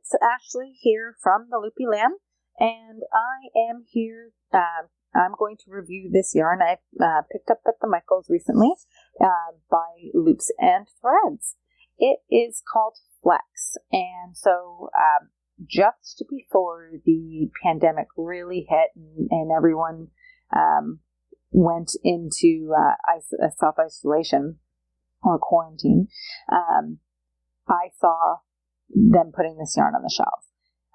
it's Ashley here from the Loopy Lamb, and I am here. I'm going to review this yarn I picked up at the Michaels recently by Loops and Threads. It is called Flecks, and so just before the pandemic really hit and everyone went into self-isolation or quarantine, I saw them putting this yarn on the shelves.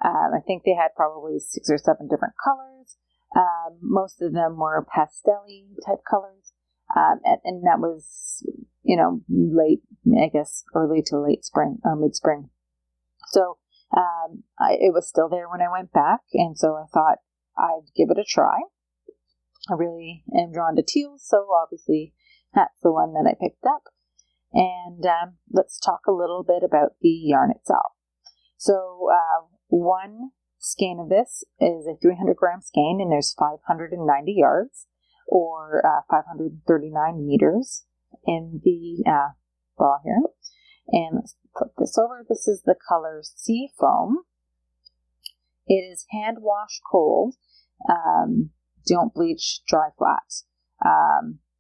I think they had probably 6 or 7 different colors. Most of them were pastel-y type colors. And that was, late, I guess, early to late spring, mid-spring. So it was still there when I went back, and so I thought I'd give it a try. I really am drawn to teal, so obviously that's the one that I picked up. And let's talk a little bit about the yarn itself. So one skein of this is a 300-gram skein, and there's 590 yards, or 539 meters in the ball here. And let's flip this over. This is the color Sea Foam. It is hand wash cold. Don't bleach, dry flat.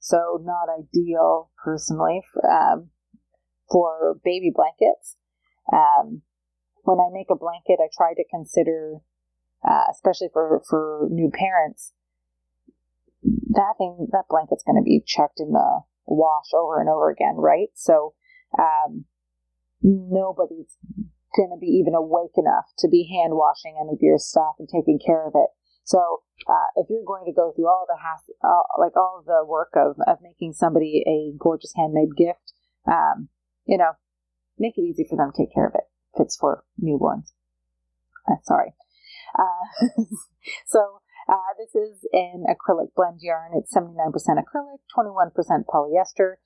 So not ideal, personally, for baby blankets. When I make a blanket, I try to consider, especially for new parents, that blanket's going to be chucked in the wash over and over again, right? So nobody's going to be even awake enough to be hand washing any of your stuff and taking care of it. So if you're going to go through all the work of making somebody a gorgeous handmade gift, make it easy for them to take care of it if it's for newborns. Sorry. So this is an acrylic blend yarn. It's 79% acrylic, 21% polyester.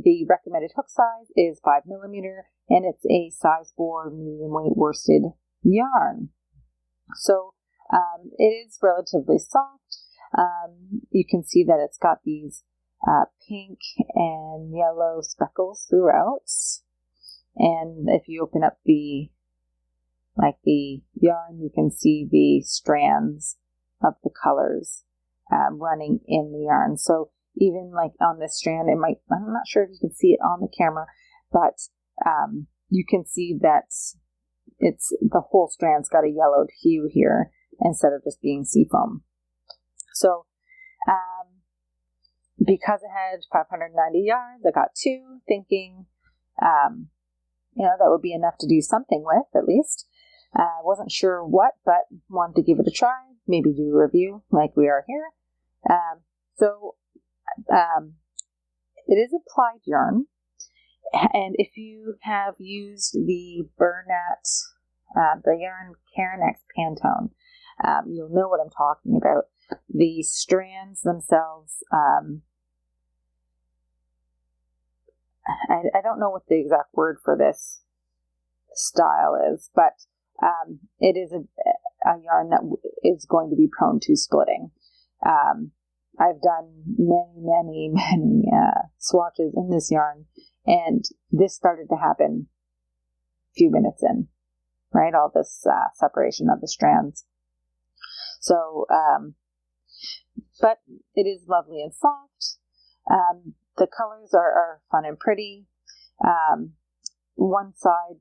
The recommended hook size is 5 millimeter, and it's a size 4 medium weight worsted yarn. So it is relatively soft. You can see that it's got these pink and yellow speckles throughout. And if you open up the yarn, you can see the strands of the colors running in the yarn. So even like on this strand, I'm not sure if you can see it on the camera, but you can see that the whole strand's got a yellowed hue here instead of just being seafoam. So because it had 590 yards, I got 2, thinking that would be enough to do something with, at least. Wasn't sure what, but wanted to give it a try, maybe do a review like we are here. It is applied yarn, and if you have used the Bernat, the yarn Karen X Pantone, you'll know what I'm talking about. The strands themselves, I don't know what the exact word for this style is, but it is a yarn that is going to be prone to splitting. I've done many swatches in this yarn, and this started to happen a few minutes in, right? All this separation of the strands. So, but it is lovely and soft. The colors are fun and pretty. One side,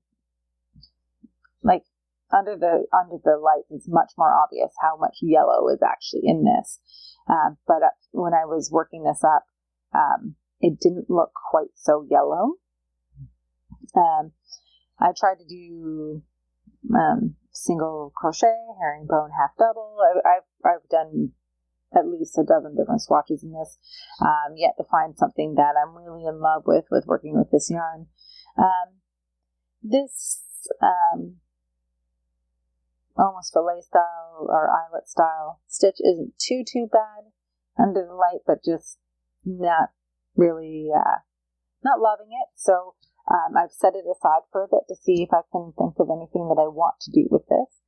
like under the light, it's much more obvious how much yellow is actually in this. But when I was working this up, it didn't look quite so yellow. I tried to do single crochet, herringbone, half double. I've done at least a dozen different swatches in this, yet to find something that I'm really in love with working with this yarn. This almost fillet style or eyelet style stitch isn't too bad under the light, but just not really, not loving it. So I've set it aside for a bit to see if I can think of anything that I want to do with this.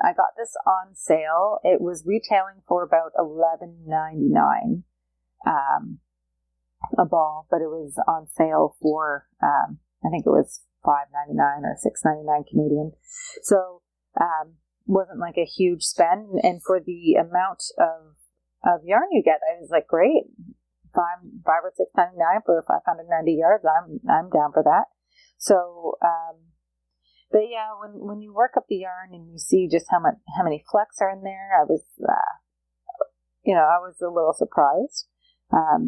I got this on sale. It was retailing for about $11.99 a ball, but it was on sale for I think it was $5.99 or $6.99 Canadian. So wasn't like a huge spend, and for the amount of yarn you get, I was like, great, $5 or $6.99 for 590 yards. I'm down for that. So, but yeah, when you work up the yarn and you see just how many flecks are in there, I was, I was a little surprised. I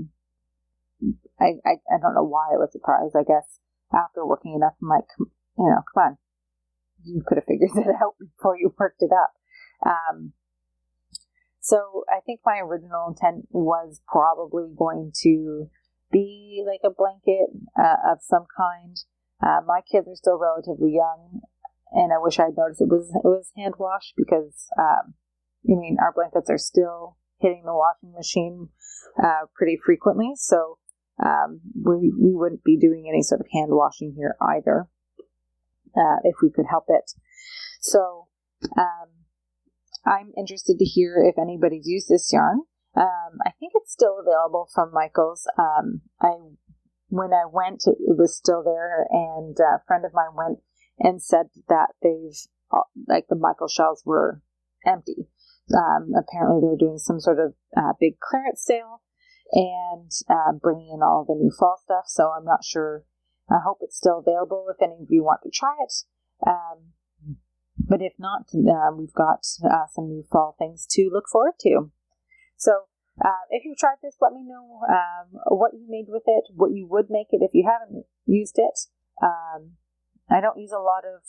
don't know why I was surprised. I guess after working enough, I'm like, come on, you could have figured it out before you worked it up. So I think my original intent was probably going to be like a blanket of some kind. My kids are still relatively young, and I wish I'd noticed it was hand washed, because our blankets are still hitting the washing machine pretty frequently. So we wouldn't be doing any sort of hand washing here either, if we could help it. So I'm interested to hear if anybody's used this yarn. I think it's still available from Michael's. When I went, it was still there, and a friend of mine went and said that the Michael shelves were empty. Apparently they're doing some sort of big clearance sale and bringing in all the new fall stuff. So I'm not sure. I hope it's still available if any of you want to try it. But if not, we've got some new fall things to look forward to. So if you've tried this, let me know what you made with it, what you would make it if you haven't used it. I don't use a lot of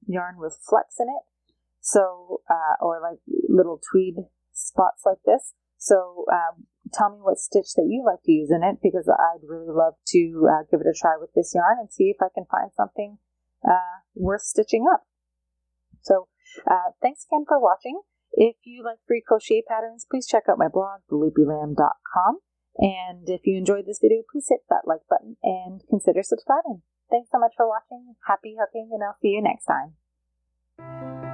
yarn with flecks in it, so or like little tweed spots like this. So tell me what stitch that you like to use in it, because I'd really love to give it a try with this yarn and see if I can find something worth stitching up. So thanks again for watching. If you like free crochet patterns, please check out my blog, theloopylamb.com. And if you enjoyed this video, please hit that like button and consider subscribing. Thanks so much for watching. Happy hooking, and I'll see you next time.